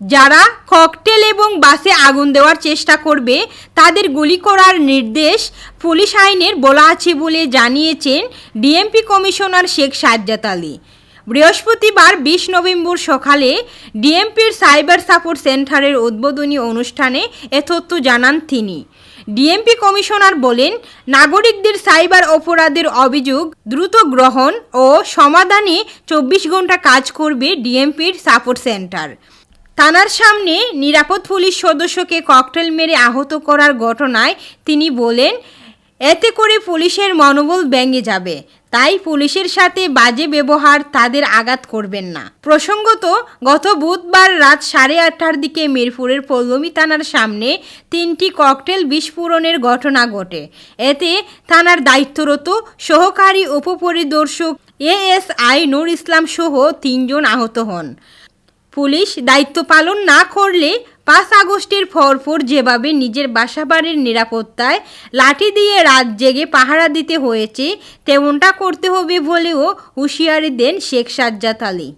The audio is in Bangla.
যারা ককটেল এবং বাসে আগুন দেওয়ার চেষ্টা করবে তাদের গুলি করার নির্দেশ পুলিশ আইনের বলা আছে বলে জানিয়েছেন ডিএমপি কমিশনার শেখ সাজ্জাদ আলী। বৃহস্পতিবার 20 নভেম্বর সকালে ডিএমপির সাইবার সাপোর্ট সেন্টারের উদ্বোধনী অনুষ্ঠানে এ তথ্য জানান তিনি। ডিএমপি কমিশনার বলেন, নাগরিকদের সাইবার অপরাধের অভিযোগ দ্রুত গ্রহণ ও সমাধানে 24 ঘন্টা কাজ করবে ডিএমপির সাপোর্ট সেন্টার। থানার সামনে নিরাপদ পুলিশ সদস্যকে ককটেল মেরে আহত করার ঘটনায় তিনি বলেন, এতে করে পুলিশের মনোবল ভেঙে যাবে, তাই পুলিশের সাথে বাজে ব্যবহার তাদের আঘাত করবেন না। প্রসঙ্গত, গত বুধবার রাত 8:30টার দিকে মিরপুরের পল্লবী থানার সামনে 3টি ককটেল বিস্ফোরণের ঘটনা ঘটে। এতে থানার দায়িত্বরত সহকারী উপপরিদর্শক এএসআই নূর ইসলাম সহ 3 জন আহত হন। পুলিশ দায়িত্ব পালন না করলে 5 আগস্টের পরপর যেভাবে নিজের বাসাবাড়ির নিরাপত্তায় লাঠি দিয়ে রাত জেগে পাহারা দিতে হয়েছে তেমনটা করতে হবে বলেও হুঁশিয়ারি দেন শেখ সাজ্জাদ আলী।